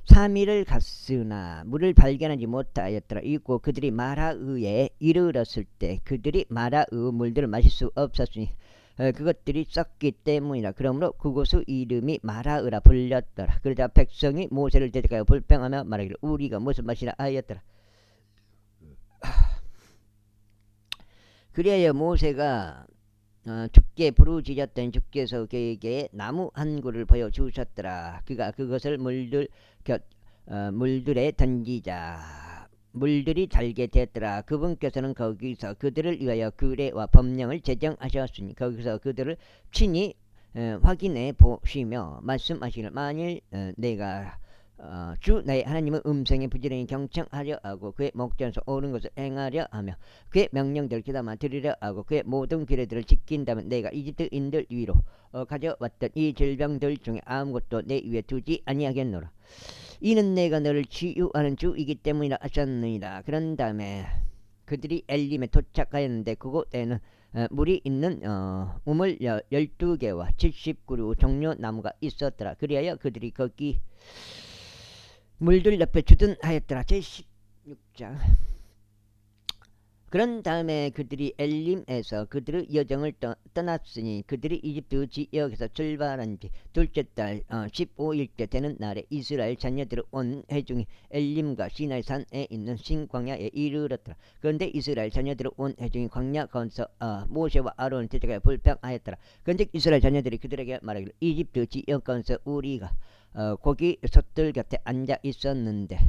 3일을 갔으나 물을 발견하지 못하였더라. 이고 그들이 마라의에 이르렀을 때 그들이 마라의 물들을 마실 수 없었으니 그것들이 썩기 때문이라. 그러므로 그곳의 이름이 마라의라 불렸더라. 그러자 백성이 모세를 대적하여 불평하며 말하기를 우리가 무슨 맛이라 하였더라. 그리하여 모세가 주께 부르짖었던 주께서 그에게 나무 한 그루를 보여주셨더라. 그가 그것을 물들에 던지자 물들이 달게 되었더라. 그분께서는 거기서 그들을 위하여 규례와 법령을 제정하셨으니 거기서 그들을 친히 확인해 보시며 말씀하시기를 만일 내가 주 나의 하나님의 음성에 부지런히 경청하려 하고 그의 목전에서 옳은 것을 행하려 하며 그의 명령들을 귀담아 들으려 하고 그의 모든 규례들을 지킨다면 내가 이집트인들 위로 가져왔던 이 질병들 중에 아무것도 내 위에 두지 아니하겠노라. 이는 내가 너를 치유하는 주이기 때문이라 하셨느니라. 그런 다음에 그들이 엘림에 도착하였는데 그곳에는 물이 있는 우물 12개와 70그루 종려나무가 있었더라. 그리하여 그들이 거기 물들 옆에 주둔하였더라. 제16장. 그런 다음에 그들이 엘림에서 그들의 여정을 떠났으니 그들이 이집트 지역에서 출발한 지 둘째 달 15일째 되는 날에 이스라엘 자녀들의 온 회중이 엘림과 시나이 산에 있는 신광야에 이르렀더라. 그런데 이스라엘 자녀들의 온 회중이 광야 가운데서 모세와 아론을 대적하여 불평하였더라. 그런데 이스라엘 자녀들이 그들에게 말하기를 이집트 지역 가운데서 우리가 고기 솥들 곁에 앉아 있었는데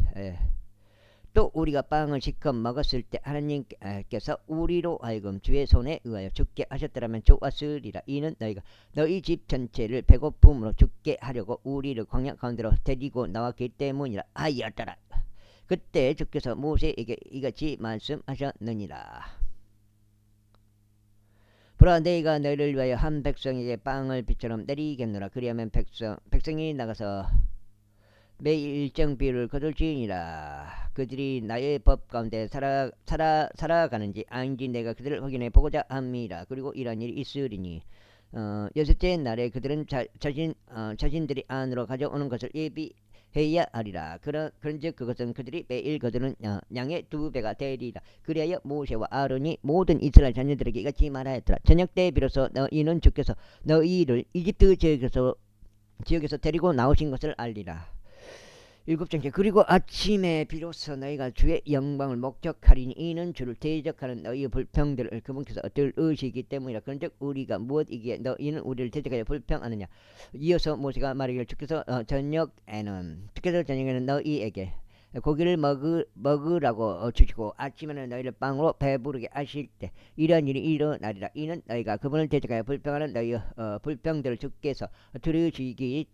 또 우리가 빵을 실컷 먹었을 때 하나님께서 우리로 하여금 주의 손에 의하여 죽게 하셨더라면 좋았으리라. 이는 너희가 너희 집 전체를 배고픔으로 죽게 하려고 우리를 광야 가운데로 데리고 나왔기 때문이라 하였더라. 그때 주께서 모세에게 이같이 말씀하셨느니라. 보라 내가 너희를 위하여 한 백성에게 빵을 비처럼 내리겠노라. 그리하면 백성이 나가서 매일 일정 비율을 거둘지니라. 그들이 나의 법 가운데 살아가는지 아닌지 내가 그들을 확인해 보고자 합니다. 그리고 이런 일이 있으리니 여섯째 날에 그들은 자신들이 안으로 가져오는 것을 예비해야 하리라. 그런즉 그것은 그들이 매일 거두는 양의 2배가 되리라. 그리하여 모세와 아론이 모든 이스라엘 자녀들에게 이같이 말하였더라. 저녁 때 비로소 너희는 주께서 너희를 이집트 지역에서 데리고 나오신 것을 알리라. 7장째. 그리고 아침에 비로소 너희가 주의 영광을 목격하리니 이는 주를 대적하는 너희의 불평들을 그분께서 들으시기 때문이라. 그런즉 우리가 무엇이기에 너희는 우리를 대적하여 불평하느냐. 이어서 모세가 말하기를 주께서 저녁에는 너희에게 고기를 먹으라고 주시고 아침에는 너희를 빵으로 배부르게 하실 때 이런 일이 일어나리라. 이는 너희가 그분을 대적하여 불평하는 너희 불평들을 주께서 들으시기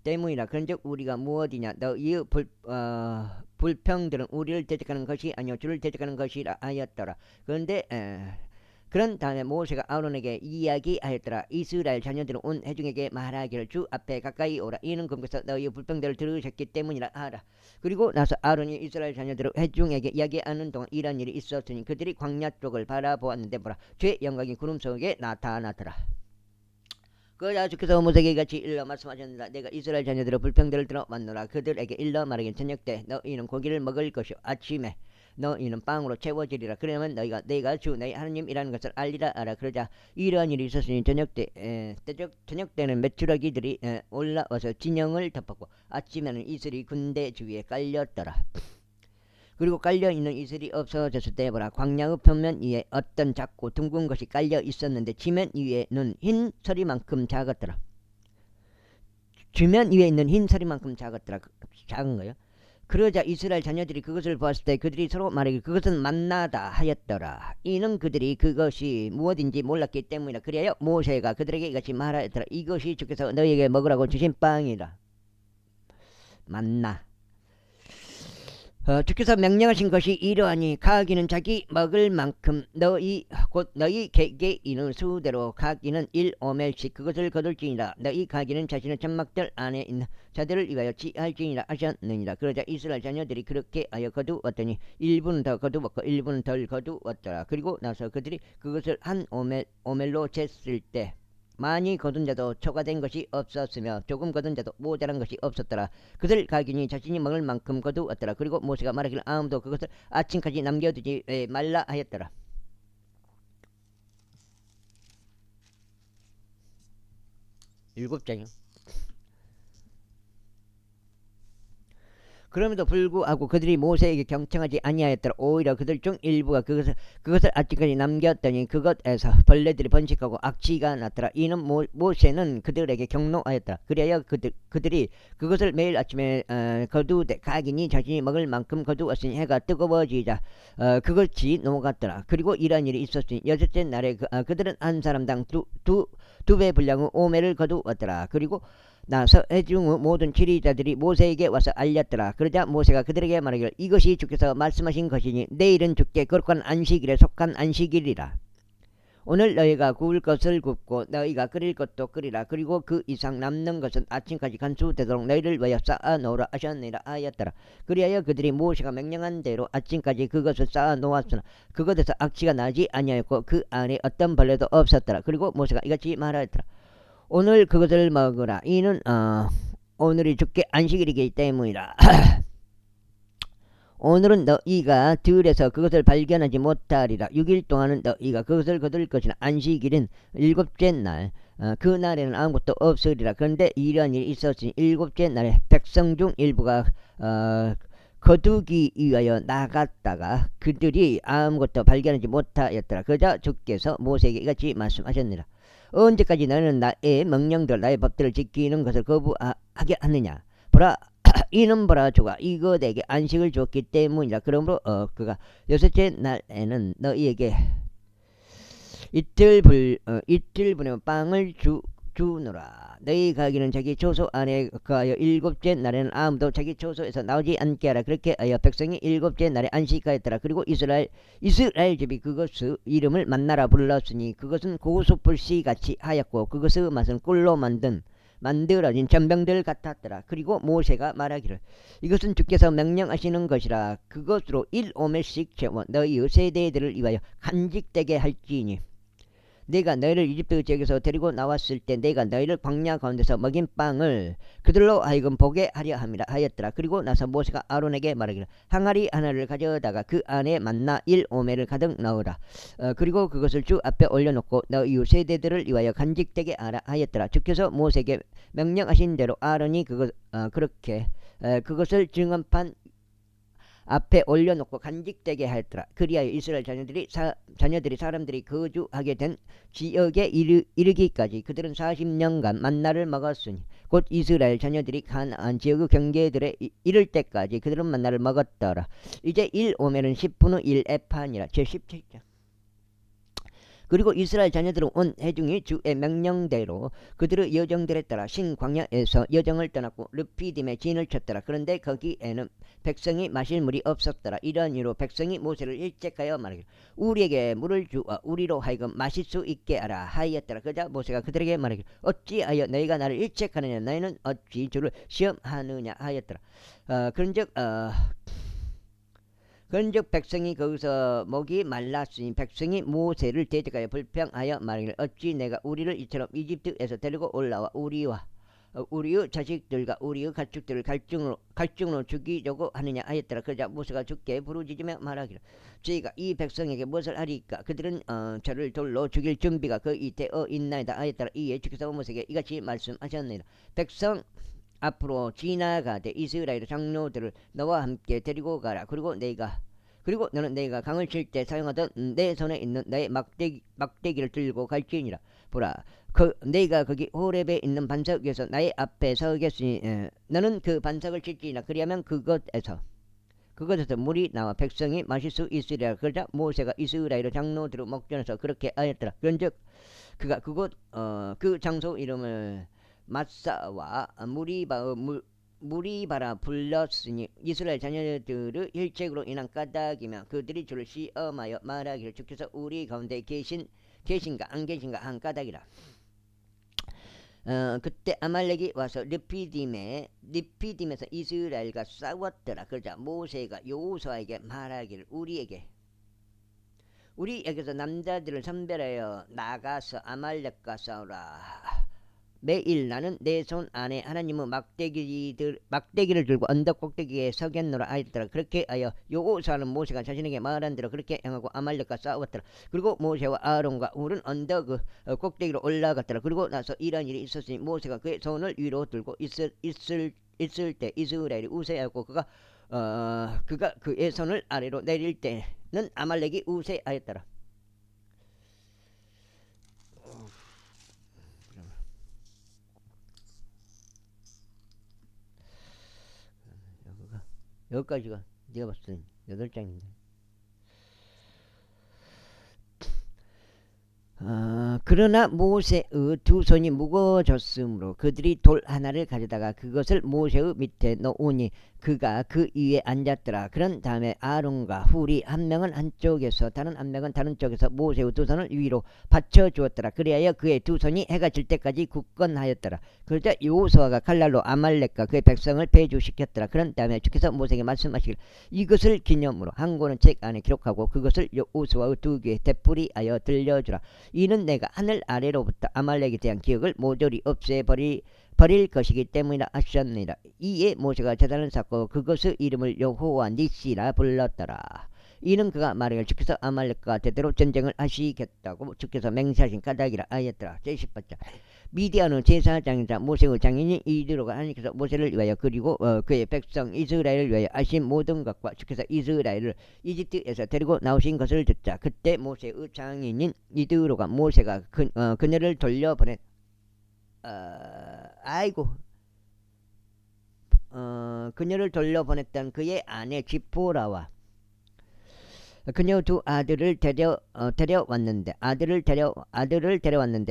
때문이라. 그런즉 우리가 무엇이냐? 너희의 불평들은 우리를 대적하는 것이 아니요 주를 대적하는 것이라 하였더라. 그런데 그런 다음에 모세가 아론에게 이야기하였더라. 이스라엘 자녀들은 온 회중에게 말하기를 주 앞에 가까이 오라. 이는 그분께서 너희의 불평들을 들으셨기 때문이라 하라. 그리고 나서 아론이 이스라엘 자녀들을 회중에게 이야기하는 동안 이런 일이 있었으니 그들이 광야 쪽을 바라보았는데 보라, 주의 영광이 구름 속에 나타나더라. 그러자 주께서 모세에게 같이 일러 말씀하셨느니라. 내가 이스라엘 자녀들의 불평들을 들어 왔노라. 그들에게 일러 말하기를 저녁 때 너희는 고기를 먹을 것이요 아침에 너희는 빵으로 채워지리라. 그러면 너희가 내가 주 너희 하나님이라는 것을 알리라 하라. 그러자 이러한 일이 있었으니 저녁 때는 메추라기들이 올라와서 진영을 덮었고 아침에는 이슬이 군대 주위에 깔렸더라. 그리고 깔려있는 이슬이 없어졌을 때 보라, 광야의 표면 위에 어떤 작고 둥근 것이 깔려 있었는데 지면 위에는 흰 서리만큼 작았더라. 지면 위에 있는 흰 서리만큼 작았더라. 작은 거요. 그러자 이스라엘 자녀들이 그것을 보았을 때 그들이 서로 말하기를 그것은 만나다 하였더라. 이는 그들이 그것이 무엇인지 몰랐기 때문이라. 그리하여 모세가 그들에게 이같이 말하였더라. 이것이 주께서 너희에게 먹으라고 주신 빵이라. 만나. 주께서 명령하신 것이 이러하니 각인은 자기 먹을 만큼 곧 너희 개개인의 수대로 각인은 1오멜씩 그것을 거둘지니라. 너희 각인은 자신의 장막들 안에 있는 자들을 위하여 취할지니라 하셨느니라. 그러자 이스라엘 자녀들이 그렇게 하여 거두었더니 1분은 더 거두었고 1분은 덜 거두었더라. 그리고 나서 그들이 그것을 한 오멜로 쟀을 때 많이 거둔 자도 초과된 것이 없었으며 조금 거둔 자도 모자란 것이 없었더라. 그들 각인이 자신이 먹을 만큼 거두었더라. 그리고 모세가 말하기를 아무도 그것을 아침까지 남겨두지 말라 하였더라. 일곱 장이요. 그럼에도 불구하고 그들이 모세에게 경청하지 아니하였더라. 오히려 그들 중 일부가 그것을 아침까지 남겼더니 그것에서 벌레들이 번식하고 악취가 났더라. 이는 모세는 그들에게 경노하였더라. 그리하여 그들이 그것을 매일 아침에 거두되 각인이 자신이 먹을 만큼 거두었으니 해가 뜨거워지자 그것이 녹았더라. 그리고 이러한 일이 있었으니 여섯째 날에 그들은 한 사람당 두 배 분량의 오매를 거두었더라. 그리고 나서 회중의 모든 지리자들이 모세에게 와서 알렸더라. 그러자 모세가 그들에게 말하기를 이것이 주께서 말씀하신 것이니 내일은 주께 거룩한 안식일에 속한 안식일이라. 오늘 너희가 구울 것을 굽고 너희가 끓일 것도 끓이라. 그리고 그 이상 남는 것은 아침까지 간수되도록 너희를 위하여 쌓아놓으라 하셨느니라 하였더라. 그리하여 그들이 모세가 명령한 대로 아침까지 그것을 쌓아놓았으나 그것에서 악취가 나지 아니하였고 그 안에 어떤 벌레도 없었더라. 그리고 모세가 이같이 말하였더라. 오늘 그것을 먹으라. 이는 오늘이 주께 안식일이기 때문이라. 오늘은 너희가 들에서 그것을 발견하지 못하리라. 6일 동안은 너희가 그것을 거둘 것이나 안식일은 일곱째 날 그날에는 아무것도 없으리라. 그런데 이러한 일이 있었으니 일곱째 날에 백성 중 일부가 거두기 위하여 나갔다가 그들이 아무것도 발견하지 못하였더라. 그러자 주께서 모세에게 이같이 말씀하셨느니라. 언제까지 너는 나의 명령들 나의 법들을 지키는 것을 거부하게 하느냐. 보라, 이는 보라, 주가 이거 내게 안식을 줬기 때문이라. 그러므로 그가 여섯째 날에는 너희에게 이틀 분의 빵을 주노라. 너희 가기는 자기 초소 안에 거하여 일곱째 날에는 아무도 자기 초소에서 나오지 않게 하라. 그렇게 하여 백성이 일곱째 날에 안식하였더라. 그리고 이스라엘 집이 그것의 이름을 만나라 불렀으니 그것은 고수불씨 같이 하였고 그것의 맛은 꿀로 만들어진 전병들 같았더라. 그리고 모세가 말하기를 이것은 주께서 명령하시는 것이라. 그것으로 1오멜씩 채워 너희의 세대들을 위하여 간직되게 할지니 내가 너희를 이집트 지역에서 데리고 나왔을 때 내가 너희를 광야 가운데서 먹인 빵을 그들로 하여금 보게 하려 함이라 하였더라. 그리고 나서 모세가 아론에게 말하기를 항아리 하나를 가져다가 그 안에 만나 1오멜을 가득 넣으라. 그리고 그것을 주 앞에 올려놓고 너희 세대들을 위하여 간직되게 하라 하였더라. 주께서 모세에게 명령하신 대로 아론이 그것을 증언판 앞에 올려놓고 간직되게 하였더라. 그리하여 이스라엘 자녀들이 사람들이 거주하게 된 지역에 이르기까지 그들은 40년간 만나를 먹었으니 곧 이스라엘 자녀들이 가나안 지역의 경계들에 이를 때까지 그들은 만나를 먹었더라. 이제 1 오면은 10분의 1 에판이라. 제17장. 그리고 이스라엘 자녀들은 온 회중이 주의 명령대로 그들의 여정들에 따라 신광야에서 여정을 떠났고 르피딤에 진을 쳤더라. 그런데 거기에는 백성이 마실 물이 없었더라. 이러한 이유로 백성이 모세를 일찍하여 말하기를 우리에게 물을 주어 우리로 하여금 마실 수 있게 하라 하였더라. 그러자 모세가 그들에게 말하기를 어찌하여 너희가 나를 일찍하느냐 너희는 어찌 주를 시험하느냐 하였더라. 그런즉 백성이 거기서 목이 말랐으니 백성이 모세를 대적하여 불평하여 말하기를 어찌 내가 우리를 이처럼 이집트에서 데리고 올라와 우리의 자식들과 우리의 가축들을 갈증으로 죽이려고 하느냐 하였더라. 그러자 모세가 주께 부르짖으며 말하기를 저희가 이 백성에게 무엇을 하리까 그들은 저를 돌로 죽일 준비가 거의 되어 있나이다 하였더라. 이에 주께서 모세에게 이같이 말씀하셨나이다. 백성 앞으로 지나가되 이스라엘 장로들을 너와 함께 데리고 가라. 그리고 너는 내가 강을 칠 때 사용하던 내 손에 있는 나의 막대기를 들고 갈지니라. 보라, 내가 거기 호렙에 있는 반석 위에서 나의 앞에 서겠으니 너는 그 반석을 칠지니라. 그리하면 그것에서 물이 나와 백성이 마실 수 있으리라. 그러자 모세가 이스라엘 장로들의 목전에서 그렇게 하였더라. 그런즉 그가 그 장소 이름을 마사와 무리바라 불렀으니 이스라엘 자녀들의 힐책으로 인한 까닭이며 그들이 주를 시험하여 말하기를 주께서 우리 가운데 계신가 안 계신가 한 까닭이라. 그때 아말렉이 와서 르피딤에서 이스라엘과 싸웠더라. 그러자 모세가 여호수아에게 말하기를 우리에게서 남자들을 선별하여 나가서 아말렉과 싸우라. 매일 나는 내 손 안에 하나님의 막대기를 들고 언덕 꼭대기에 서겠노라 하였더라. 그렇게 하여 여호수아는 모세가 자신에게 말한 대로 그렇게 행하고 아말렉과 싸웠더라. 그리고 모세와 아론과 훌은 언덕 꼭대기로 올라갔더라. 그리고 나서 이런 일이 있었으니 모세가 그의 손을 위로 들고 있을 때 이스라엘이 우세하였고 그가 그의 손을 아래로 내릴 때는 아말렉이 우세하였더라. 여기까지가 내가 봤을 때 8장인데 그러나 모세의 두 손이 무거워졌으므로 그들이 돌 하나를 가져다가 그것을 모세의 밑에 놓으니 그가 그 위에 앉았더라. 그런 다음에 아론과 훌이 한 명은 한쪽에서 다른 한 명은 다른 쪽에서 모세의 두 손을 위로 받쳐주었더라. 그리하여 그의 두 손이 해가 질 때까지 굳건하였더라. 그러자 여호수아가 칼날로 아말렉과 그의 백성을 배주시켰더라. 그런 다음에 주께서 모세에게 말씀하시기를 이것을 기념으로 한 권의 책 안에 기록하고 그것을 여호수아의 두 귀에 되풀이하여 들려주라. 이는 내가 하늘 아래로부터 아말렉에 대한 기억을 모조리 없애버릴 것이기 때문이라 하셨느니라. 이에 모세가 제단을 쌓고 그것의 이름을 여호와 니시라 불렀더라. 이는 그가 말하기를 주께서 아말렉과 대대로 전쟁을 하시겠다고 주께서 맹세하신 까닭이라 하였더라. 제18장. 미디안의 제사장이자 모세의 장인인 이드로가 하나님께서 모세를 위하여 그리고 그의 백성 이스라엘을 위하여 하신 모든 것과 주께서 이스라엘을 이집트에서 데리고 나오신 것을 듣자. 그때 모세의 장인인 이드로가 모세가 그녀를 돌려보냈 그녀를 돌려보냈던 그의 아내 지포라와 그녀 두 아들을 데려왔는데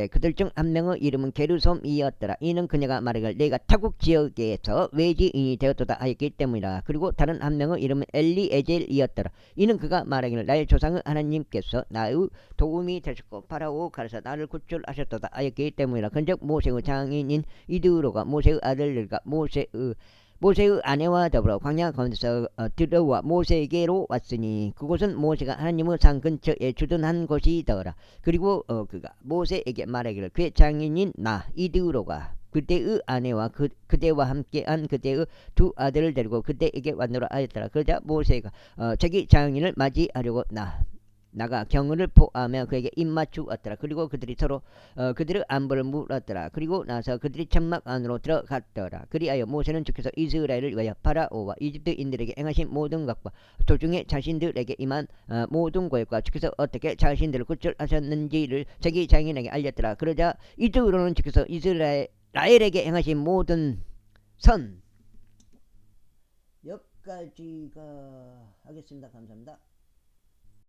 그들 중 한 명의 이름은 게르솜이었더라. 이는 그녀가 말하기를 내가 타국 지역에서 외지인이 되었도다 하였기 때문이라. 그리고 다른 한 명의 이름은 엘리에젤이었더라. 이는 그가 말하기를 나의 조상의 하나님께서 나의 도움이 되셨고 파라오 가라사 나를 구출하셨도다 하였기 때문이라. 그런즉 모세의 장인인 이드로가 모세의 아들들과 모세의 아내와 더불어 광야 가운데서 들어와 모세에게로 왔으니 그곳은 모세가 하나님의 산 근처에 주둔한 곳이더라. 그리고 그가 모세에게 말하기를 그의 장인인 나 이드로가 그대의 아내와 그대와 함께한 그대의 두 아들을 데리고 그대에게 왔노라 하였더라. 그러자 모세가 자기 장인을 맞이하려고 나가 경을 포하며 그에게 입맞추었더라. 그리고 그들이 서로 그들의 안부를 물었더라. 그리고 나서 그들이 천막 안으로 들어갔더라. 그리하여 모세는 주께서 이스라엘을 위하여 파라오와 이집트인들에게 행하신 모든 것과 도중에 자신들에게 임한 모든 것과 주께서 어떻게 자신들을 구출하셨는지를 자기 장인에게 알렸더라. 그러자 이쪽으로는 주께서 이스라엘에게 행하신 모든 선 여기까지가 하겠습니다. 감사합니다.